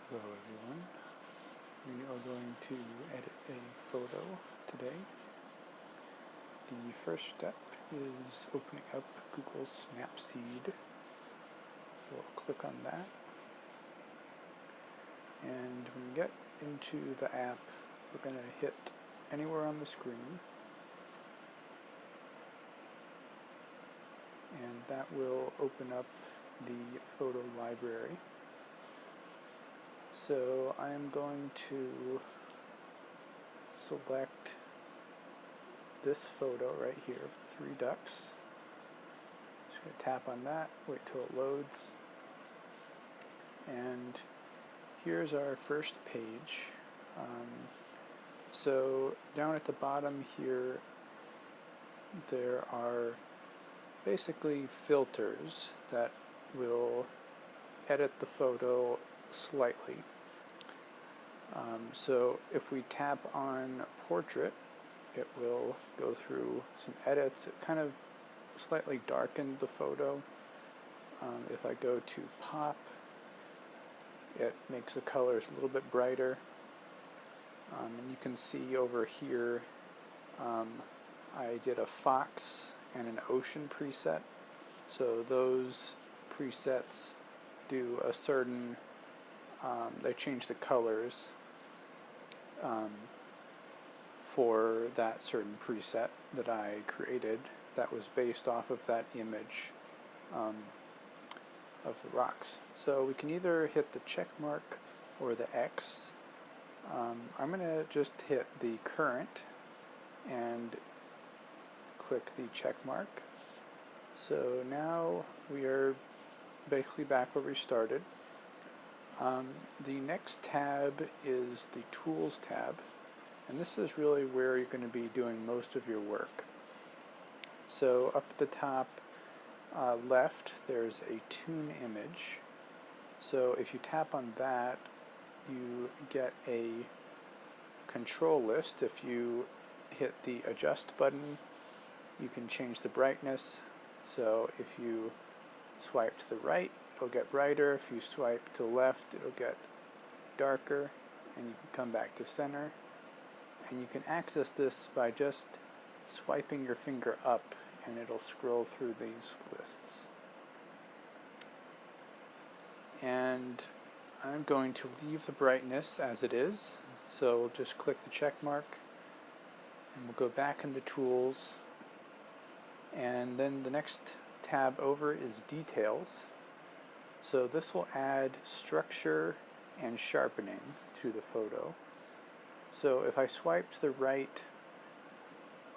Hello everyone. We are going to edit a photo today. The first step is opening up Google Snapseed. We'll click on that. And when we get into the app, we're going to hit anywhere on the screen. And that will open up the photo library. So I am going to select this photo right here of 3 ducks. Just going to tap on that, wait till it loads. And here's our first page. So down at the bottom here, there are basically filters that will edit the photo slightly. So if we tap on portrait, it will go through some edits. It kind of slightly darkened the photo. If I go to pop, it makes the colors a little bit brighter. And you can see over here, I did a fox and an ocean preset. So those presets do a certain, they change the colors for that certain preset that I created that was based off of that image of the rocks. So we can either hit the check mark or the X. I'm going to just hit the current and click the check mark. So now we are basically back where we started. The next tab is the Tools tab, and this is really where you're going to be doing most of your work. So up at the top left, there's a Tune image. So if you tap on that, you get a control list. If you hit the Adjust button, you can change the brightness. So if you swipe to the right, it'll get brighter. If you swipe to the left, it'll get darker, and you can come back to center. And you can access this by just swiping your finger up, and it'll scroll through these lists. And I'm going to leave the brightness as it is, so we'll just click the check mark, and we'll go back into Tools, and then the next tab over is Details. So this will add structure and sharpening to the photo. So if I swipe to the right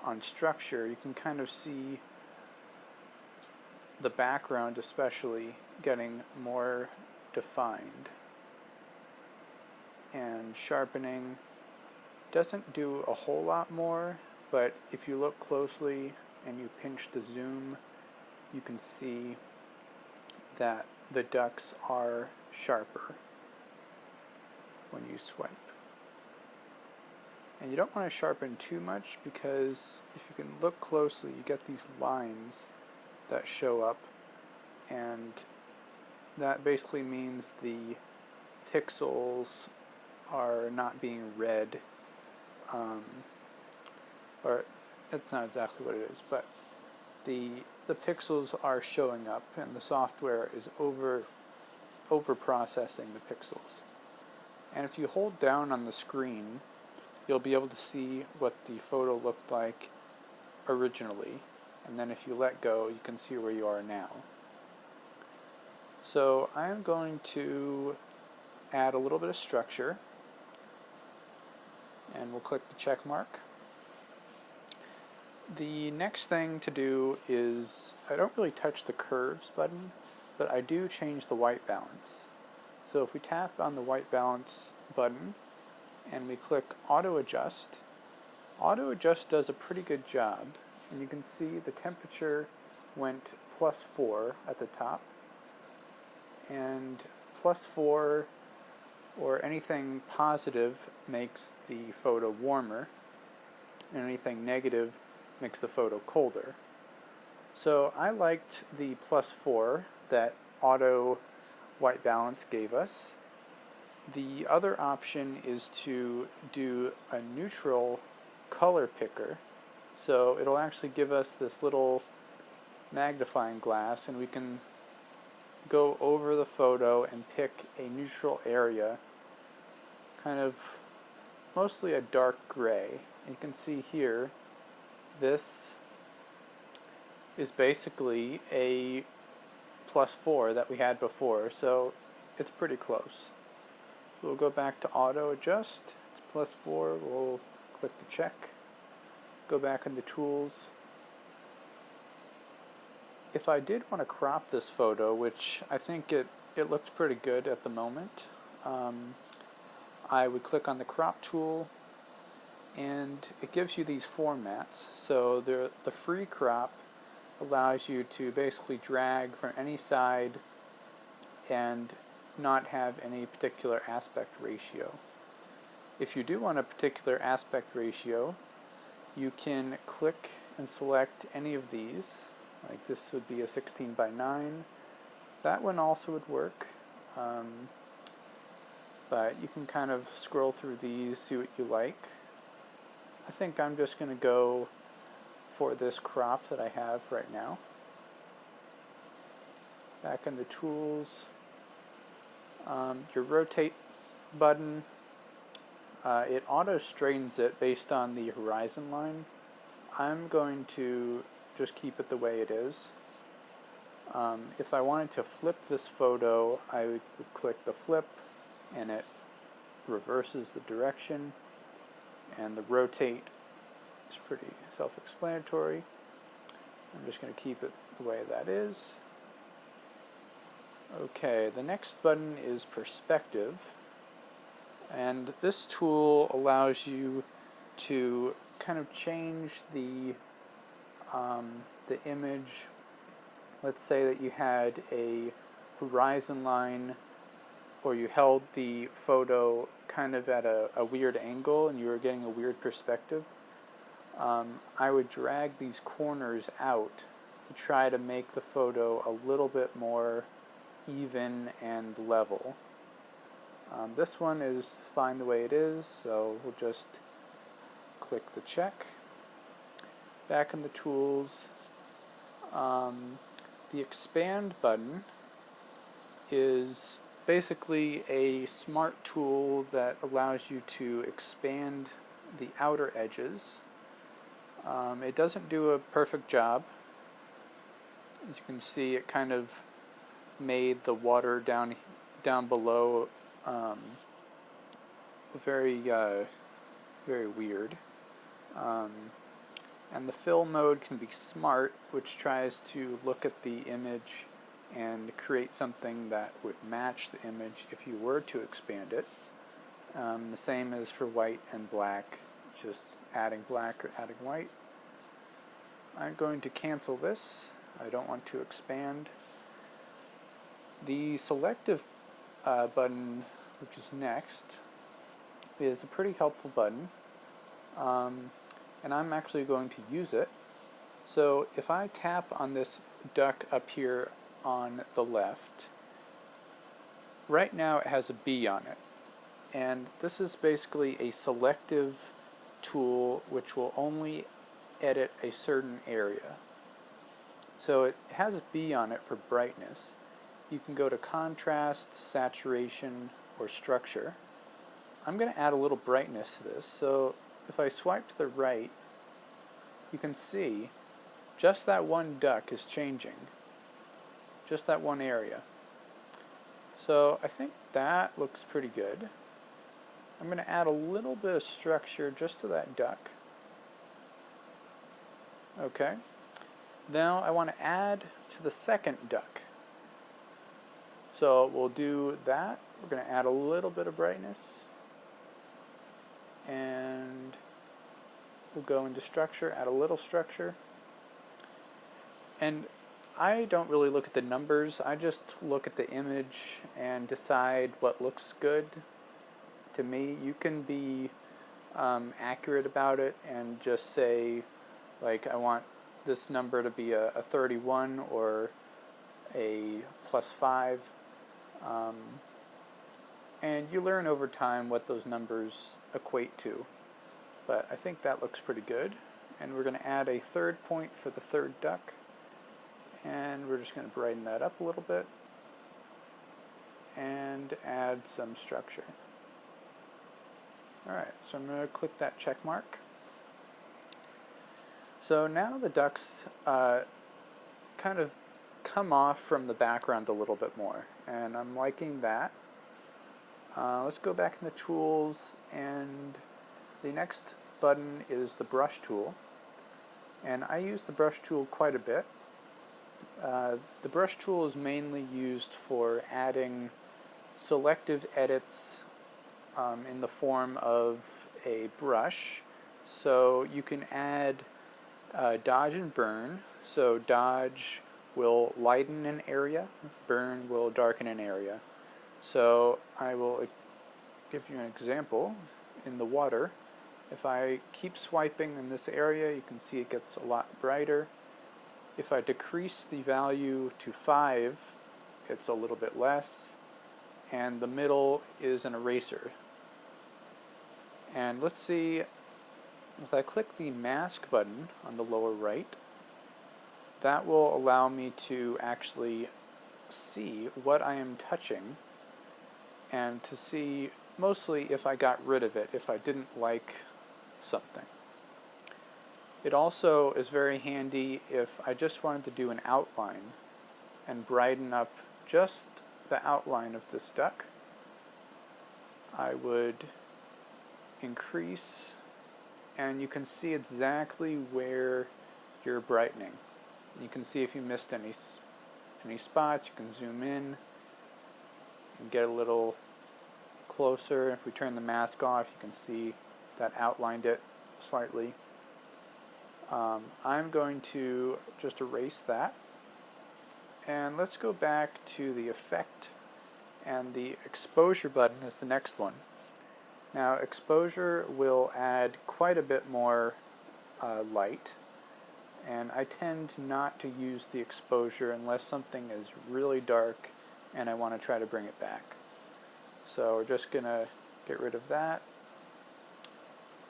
on structure, you can kind of see the background especially getting more defined. And sharpening doesn't do a whole lot more, but if you look closely and you pinch the zoom, you can see that the ducks are sharper when you swipe. And you don't want to sharpen too much, because if you can look closely, you get these lines that show up, and that basically means the pixels are not being read, or it's not exactly what it is, but the pixels are showing up, and the software is over processing the pixels. And if you hold down on the screen, you'll be able to see what the photo looked like originally, and then if you let go, you can see where you are now. So I'm going to add a little bit of structure, and we'll click the check mark. The next thing to do is, I don't really touch the curves button, but I do change the white balance. So if we tap on the white balance button and we click Auto Adjust does a pretty good job, and you can see the temperature went +4 at the top, and +4 or anything positive makes the photo warmer, and anything negative makes the photo colder. So I liked the +4 that auto white balance gave us, The other option is to do a neutral color picker. So it'll actually give us this little magnifying glass, and we can go over the photo and pick a neutral area, kind of mostly a dark gray. And you can see here, this is basically a +4 that we had before, so it's pretty close. We'll go back to auto adjust. It's +4. We'll click the check. Go back into tools. If I did want to crop this photo, which I think it looked pretty good at the moment, I would click on the crop tool, and it gives you these formats. So the free crop allows you to basically drag from any side and not have any particular aspect ratio. If you do want a particular aspect ratio, you can click and select any of these. Like this would be a 16:9. That one also would work, but you can kind of scroll through these, see what you like. I think I'm just going to go for this crop that I have right now. Back in the tools, your rotate button, it auto straightens it based on the horizon line. I'm going to just keep it the way it is. If I wanted to flip this photo, I would click the flip, and it reverses the direction. And the rotate is pretty self-explanatory. I'm just going to keep it the way that is. Okay, the next button is perspective, and this tool allows you to kind of change the image. Let's say that you had a horizon line, or you held the photo kind of at a weird angle and you were getting a weird perspective. I would drag these corners out to try to make the photo a little bit more even and level. This one is fine the way it is, so we'll just click the check. Back in the tools, the expand button is basically a smart tool that allows you to expand the outer edges. It doesn't do a perfect job. As you can see, it kind of made the water down below very weird. And the fill mode can be smart, which tries to look at the image and create something that would match the image if you were to expand it. The same as for white and black, just adding black or adding white. I'm going to cancel this. I don't want to expand. The selective button, which is next, is a pretty helpful button, and I'm actually going to use it. So if I tap on this duck up here on the left, right now it has a B on it, and this is basically a selective tool which will only edit a certain area. So it has a B on it for brightness. You can go to contrast, saturation, or structure. I'm going to add a little brightness to this. So if I swipe to the right, you can see just that one duck is changing. Just that one area. So I think that looks pretty good. I'm going to add a little bit of structure just to that duck. Okay. Now I want to add to the second duck. So we'll do that. We're going to add a little bit of brightness. And we'll go into structure, add a little structure. And I don't really look at the numbers. I just look at the image and decide what looks good to me. You can be accurate about it and just say, like, I want this number to be a 31 or a +5. and you learn over time what those numbers equate to. But I think that looks pretty good. And we're going to add a third point for the third duck. And we're just going to brighten that up a little bit. And add some structure. Alright, so I'm going to click that check mark. So now the ducks kind of come off from the background a little bit more. And I'm liking that. Let's go back in the tools, and the next button is the brush tool. And I use the brush tool quite a bit. The brush tool is mainly used for adding selective edits in the form of a brush. So you can add dodge and burn. So dodge will lighten an area, burn will darken an area. So I will give you an example. In the water, if I keep swiping in this area, you can see it gets a lot brighter. If I decrease the value to 5, it's a little bit less. And the middle is an eraser. And let's see, if I click the mask button on the lower right, that will allow me to actually see what I am touching and to see mostly if I got rid of it, if I didn't like something. It also is very handy if I just wanted to do an outline and brighten up just the outline of this duck. I would increase, and you can see exactly where you're brightening. You can see if you missed any spots. You can zoom in and get a little closer. If we turn the mask off, you can see that outlined it slightly. I'm going to just erase that. And let's go back to the effect, and the exposure button is the next one. Now exposure will add quite a bit more light, and I tend not to use the exposure unless something is really dark and I want to try to bring it back. So we're just going to get rid of that.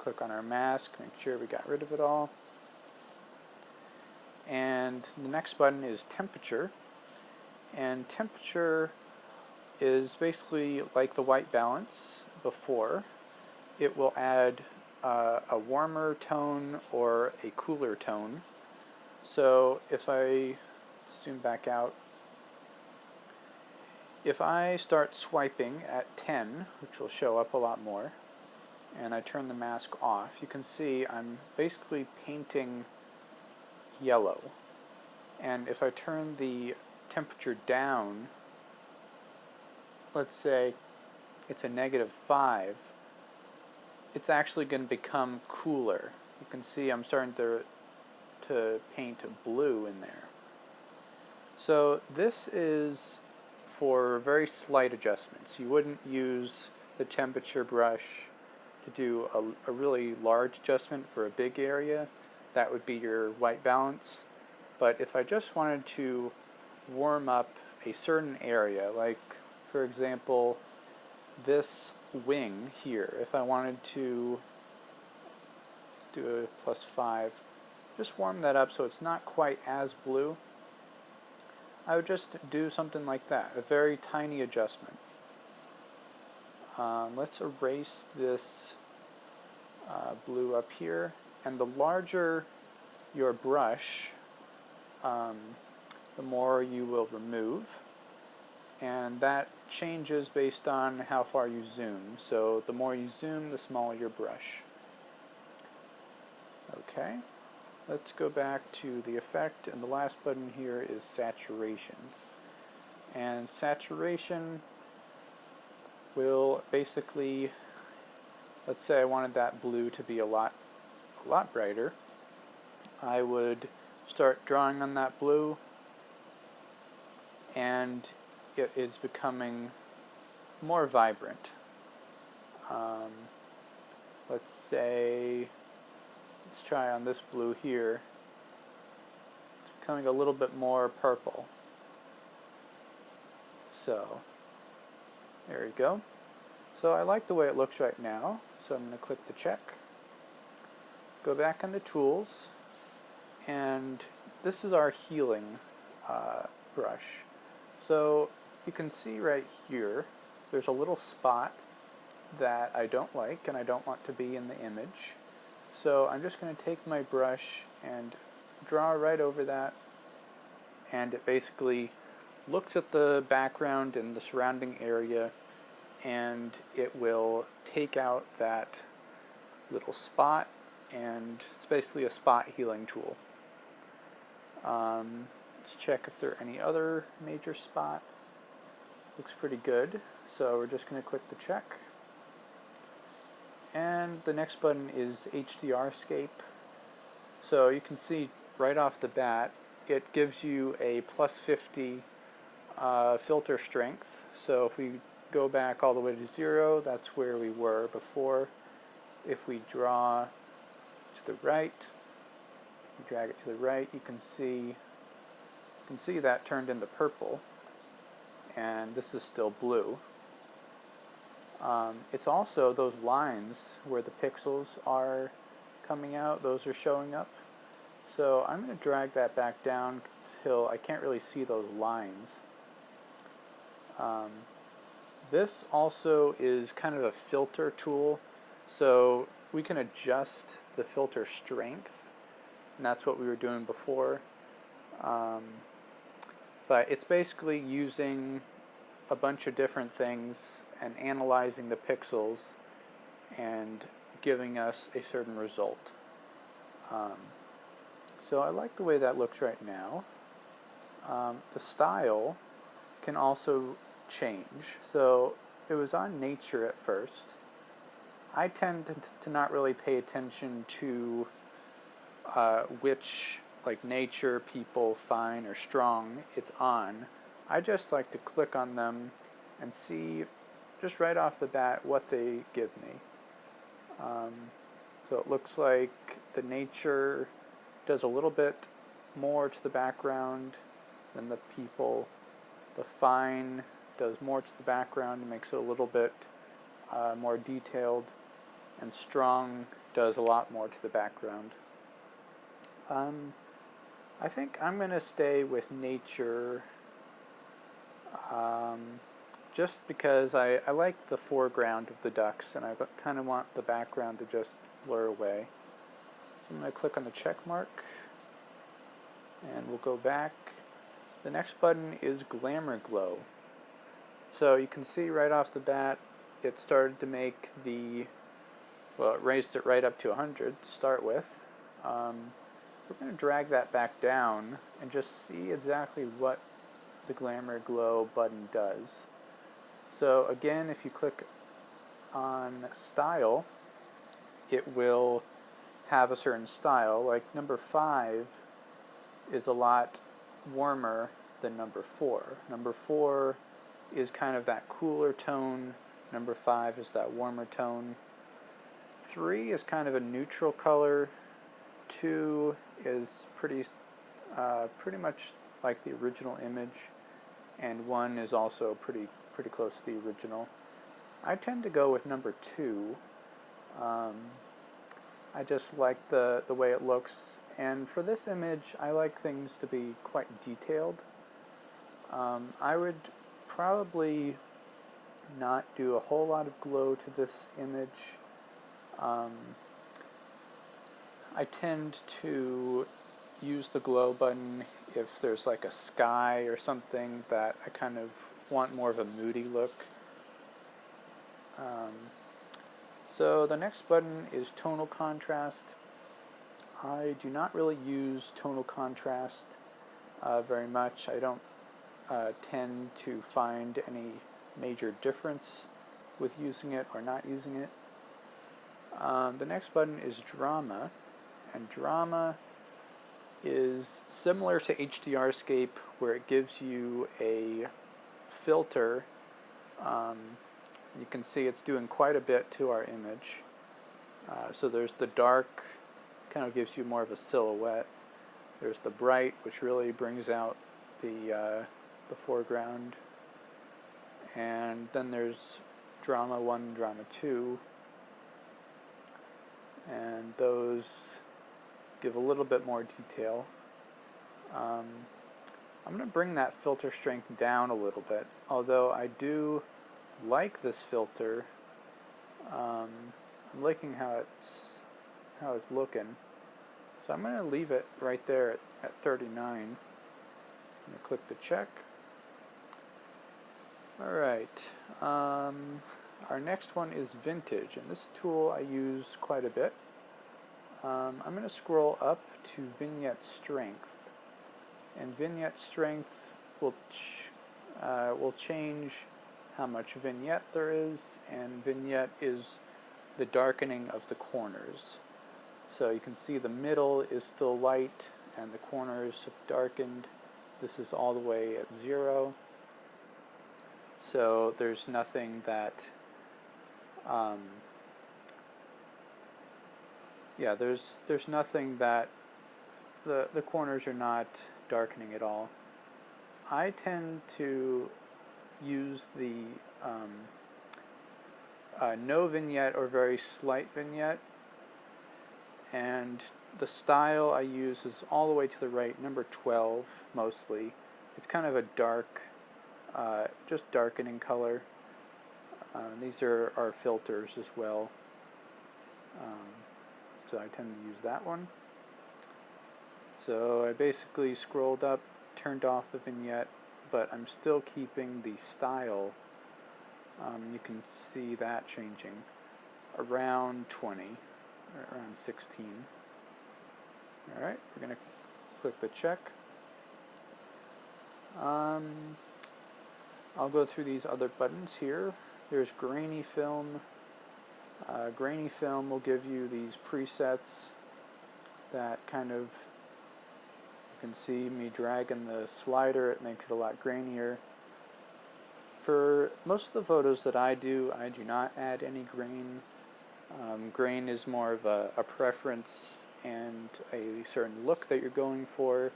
Click on our mask, make sure we got rid of it all. And the next button is temperature. And temperature is basically like the white balance before. It will add a warmer tone or a cooler tone. So if I zoom back out, if I start swiping at 10, which will show up a lot more, and I turn the mask off, you can see I'm basically painting yellow. And if I turn the temperature down, let's say it's a -5, it's actually going to become cooler. You can see I'm starting to paint blue in there. So this is for very slight adjustments. You wouldn't use the temperature brush to do a really large adjustment for a big area. That would be your white balance. But if I just wanted to warm up a certain area, like for example this wing here, if I wanted to do a +5, just warm that up so it's not quite as blue, I would just do something like that, a very tiny adjustment. Let's erase this blue up here, and the larger your brush, the more you will remove, and that changes based on how far you zoom. So the more you zoom, the smaller your brush. Okay, let's go back to the effect, and the last button here is saturation. And saturation will basically, let's say I wanted that blue to be a lot brighter. I would start drawing on that blue, and it is becoming more vibrant. Let's say, let's try on this blue here. It's becoming a little bit more purple. So, there you go. So I like the way it looks right now, so I'm going to click the check, go back into Tools, and this is our healing brush. So you can see right here, there's a little spot that I don't like and I don't want to be in the image. So I'm just going to take my brush and draw right over that, and it basically looks at the background and the surrounding area, and it will take out that little spot, and it's basically a spot healing tool. Let's check if there are any other major spots. Looks pretty good, so we're just going to click the check. And the next button is HDRscape. So you can see right off the bat, it gives you a +50 filter strength. So if we go back all the way to 0, that's where we were before. If we draw to the right, we drag it to the right, you can see that turned into purple, and this is still blue. It's also those lines where the pixels are coming out, those are showing up. So I'm going to drag that back down till I can't really see those lines. This also is kind of a filter tool, so we can adjust the filter strength, and that's what we were doing before. But it's basically using a bunch of different things and analyzing the pixels and giving us a certain result. So I like the way that looks right now. The style can also change. So it was on nature at first. I tend to not really pay attention to which nature people find or strong it's on. I just like to click on them and see just right off the bat what they give me. So it looks like the nature does a little bit more to the background than the people. The fine does more to the background and makes it a little bit more detailed, and strong does a lot more to the background. I think I'm going to stay with nature just because I like the foreground of the ducks, and I kind of want the background to just blur away. So I'm going to click on the check mark, and we'll go back. The next button is Glamour Glow. So you can see right off the bat, it started to make it raised it right up to 100 to start with. We're going to drag that back down and just see exactly what the Glamour Glow button does. So again, if you click on Style, it will have a certain style. Like number 5 is a lot warmer than number 4. Number 4 is kind of that cooler tone. Number 5 is that warmer tone. 3 is kind of a neutral color. 2 is pretty much like the original image, and 1 is also pretty close to the original. I tend to go with number 2. I just like the way it looks, and for this image I like things to be quite detailed. I would probably not do a whole lot of glow to this image. I tend to use the glow button if there's like a sky or something that I kind of want more of a moody look. So the next button is tonal contrast. I do not really use tonal contrast very much. I don't tend to find any major difference with using it or not using it. The next button is Drama, and Drama is similar to HDRscape, where it gives you a filter. You can see it's doing quite a bit to our image. So there's the dark, kind of gives you more of a silhouette. There's the bright, which really brings out the foreground. And then there's Drama 1 and Drama 2, and those give a little bit more detail. I'm going to bring that filter strength down a little bit, although I do like this filter. I'm liking how it's looking, so I'm going to leave it right there at 39. I'm going to click the check. Alright, our next one is Vintage, and this tool I use quite a bit. I'm going to scroll up to Vignette Strength, and Vignette Strength will change how much vignette there is, and vignette is the darkening of the corners. So you can see the middle is still light, and the corners have darkened. This is all the way at 0. So there's nothing that, there's nothing that the corners are not darkening at all. I tend to use the no vignette or very slight vignette, and the style I use is all the way to the right, number 12 mostly. It's kind of a dark, just darkening color. These are our filters as well, so I tend to use that one. So I basically scrolled up, turned off the vignette, but I'm still keeping the style. You can see that changing around 20, or around 16. Alright, we're going to click the check. I'll go through these other buttons here. There's grainy film. Grainy film will give you these presets that kind of, you can see me dragging the slider, it makes it a lot grainier. For most of the photos that I do not add any grain. Grain is more of a preference and a certain look that you're going for.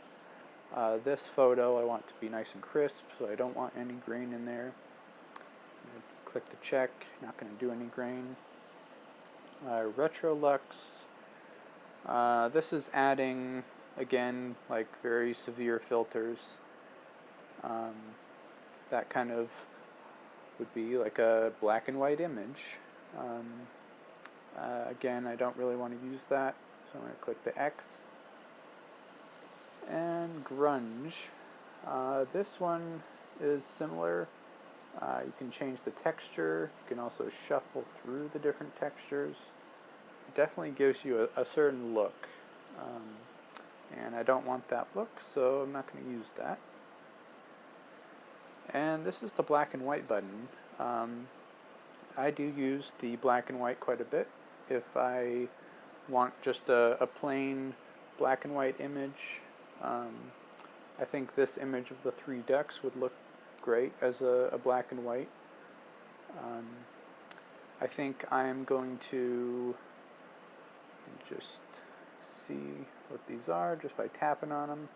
This photo I want to be nice and crisp, so I don't want any grain in there. I'm going to click the check, not going to do any grain. Retrolux. This is adding, again, like very severe filters. That kind of would be like a black and white image. Again, I don't really want to use that, so I'm going to click the X. And Grunge. This one is similar. You can change the texture. You can also shuffle through the different textures. It definitely gives you a certain look. And I don't want that look, so I'm not going to use that. And this is the black and white button. I do use the black and white quite a bit. If I want just a plain black and white image, I think this image of the 3 ducks would look great as a black and white. I think I'm going to just see what these are just by tapping on them.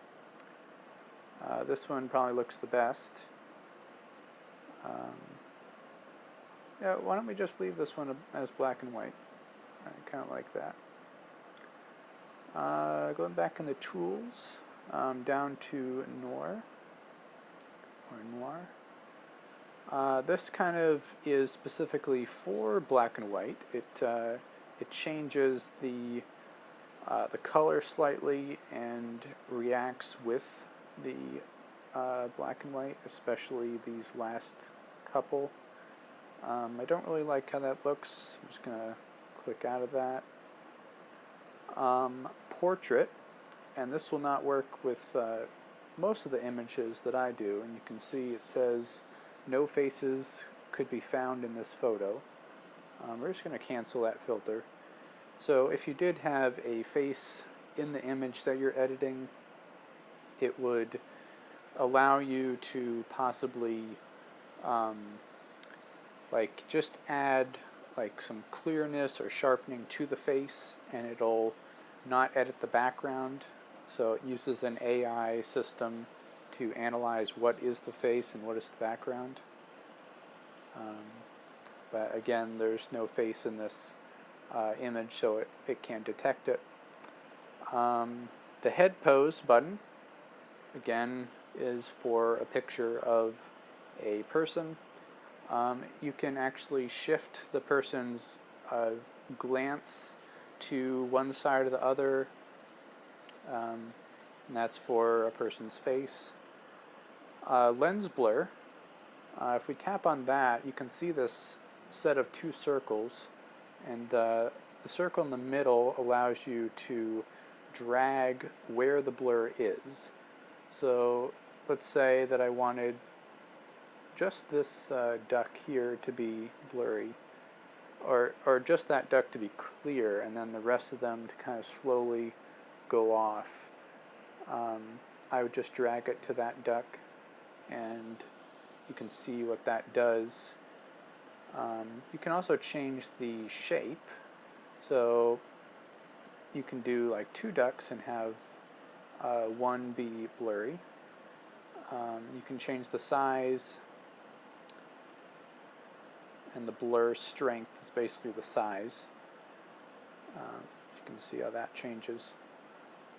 This one probably looks the best. Yeah, why don't we just leave this one as black and white? I kind of like that. Going back in the tools, down to Noir. This kind of is specifically for black and white. It changes the color slightly and reacts with the black and white, especially these last couple. I don't really like how that looks. I'm just going to click out of that. Portrait, and this will not work with most of the images that I do, and you can see it says no faces could be found in this photo. We're just going to cancel that filter. So if you did have a face in the image that you're editing, it would allow you to possibly like just add like some clearness or sharpening to the face, and it'll not edit the background. So it uses an AI system to analyze what is the face and what is the background. but again, there's no face in this image, so it can't detect it. The head pose button, again, is for a picture of a person. You can actually shift the person's glance to one side or the other, and that's for a person's face. Lens blur, if we tap on that, you can see this set of two circles, and the circle in the middle allows you to drag where the blur is. So let's say that I wanted just this duck here to be blurry, or just that duck to be clear, and then the rest of them to kind of slowly go off. I would just drag it to that duck, and you can see what that does. You can also change the shape, so you can do like two ducks and have one be blurry. You can change the size, and the blur strength is basically the size. You can see how that changes.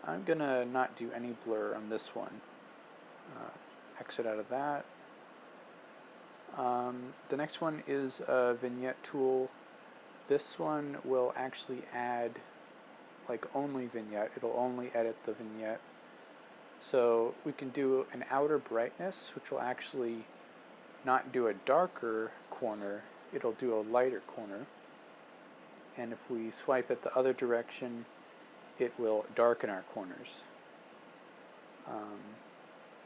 I'm gonna not do any blur on this one. Exit out of that. The next one is a vignette tool. This one will actually add like only vignette. It'll only edit the vignette. So we can do an outer brightness, which will actually not do a darker corner, it'll do a lighter corner. And if we swipe it the other direction, it will darken our corners.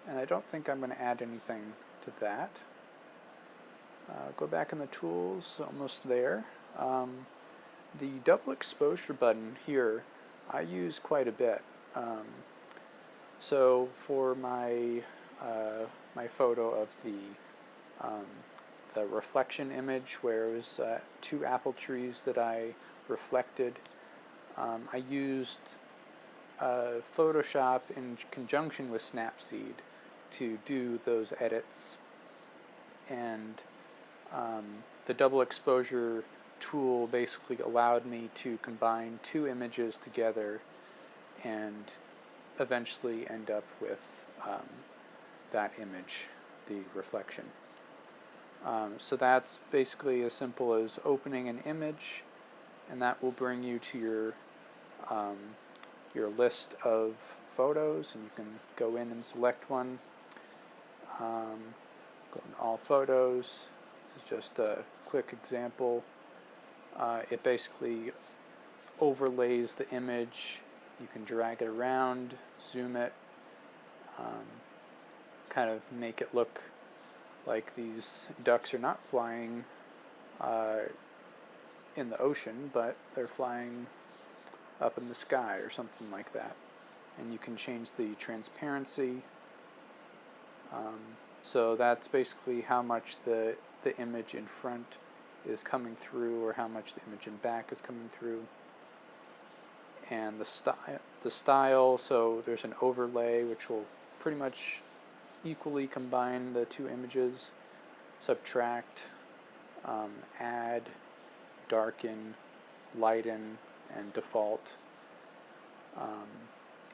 And I don't think I'm going to add anything to that. Go back in the tools, almost there. The double exposure button here, I use quite a bit. So for my my photo of the reflection image, where it was two apple trees that I reflected, I used Photoshop in conjunction with Snapseed to do those edits, and the double exposure tool basically allowed me to combine two images together and eventually end up with that image, the reflection. So that's basically as simple as opening an image, and that will bring you to your list of photos, and you can go in and select one. Go in all photos. This is just a quick example. It basically overlays the image. You can drag it around, zoom it, kind of make it look like these ducks are not flying in the ocean, but they're flying up in the sky or something like that. And you can change the transparency. So that's basically how much the image in front is coming through, or how much the image in back is coming through. And the style, so there's an overlay which will pretty much equally combine the two images, subtract, add, darken, lighten, and default.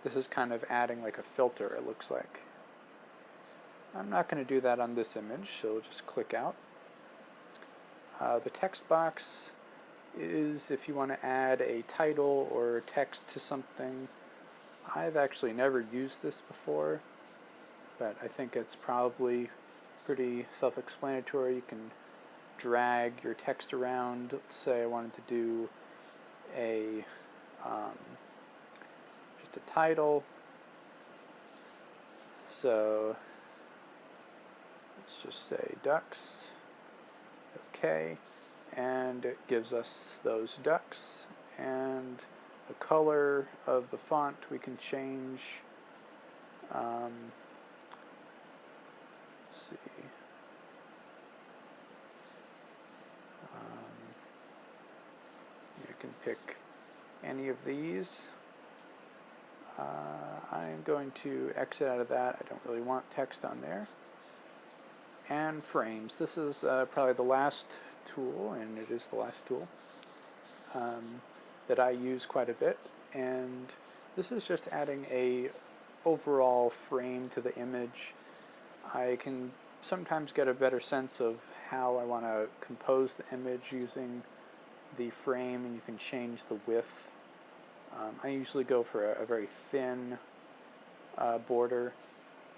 This is kind of adding like a filter, it looks like. I'm not going to do that on this image, so just click out. The text box is if you want to add a title or text to something. I've actually never used this before, but I think it's probably pretty self-explanatory. You can drag your text around. Let's say I wanted to do a just a title. So let's just say ducks. Okay, and it gives us those ducks, and the color of the font we can change. Let's see. You can pick any of these. I'm going to exit out of that. I don't really want text on there. and frames. This is probably the last tool, and it is the last tool that I use quite a bit. And this is just adding a overall frame to the image. I can sometimes get a better sense of how I want to compose the image using the frame, and you can change the width. I usually go for a very thin border,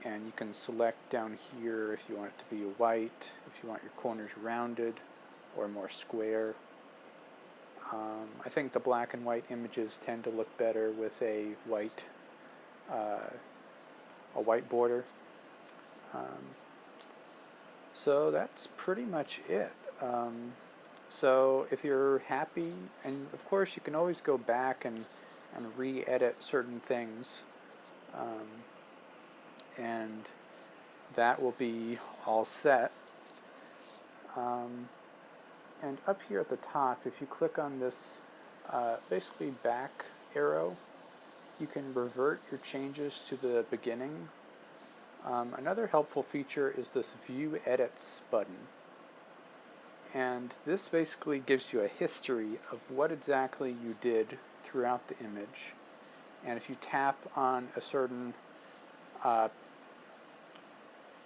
and you can select down here if you want it to be white, if you want your corners rounded or more square. I think the black and white images tend to look better with a white border. So that's pretty much it. So if you're happy, and of course you can always go back and re-edit certain things, and that will be all set. And up here at the top, if you click on this basically back arrow, you can revert your changes to the beginning. Another helpful feature is this View Edits button. And this basically gives you a history of what exactly you did throughout the image. And if you tap on a certain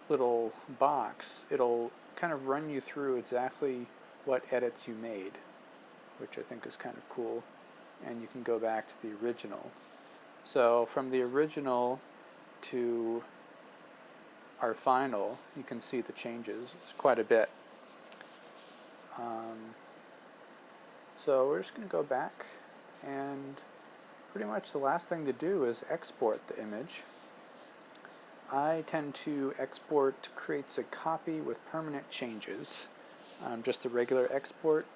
little box, it'll kind of run you through exactly what edits you made, which I think is kind of cool. And you can go back to the original. So from the original to our final, you can see the changes. It's quite a bit. So we're just going to go back, and pretty much the last thing to do is export the image. I tend to export creates a copy with permanent changes, just a regular export.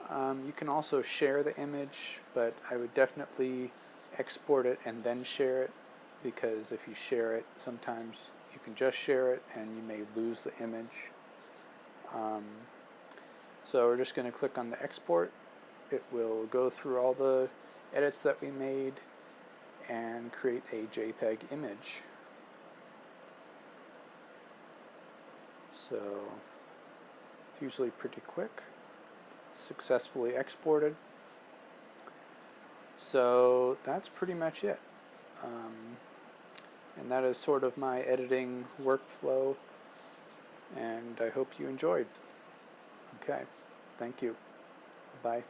You can also share the image, but I would definitely export it and then share it, because if you share it, sometimes you can just share it and you may lose the image. So we're just going to click on the export. It will go through all the edits that we made and create a JPEG image. So usually pretty quick. Successfully exported. So that's pretty much it. And that is sort of my editing workflow, and I hope you enjoyed. Okay, thank you. Bye.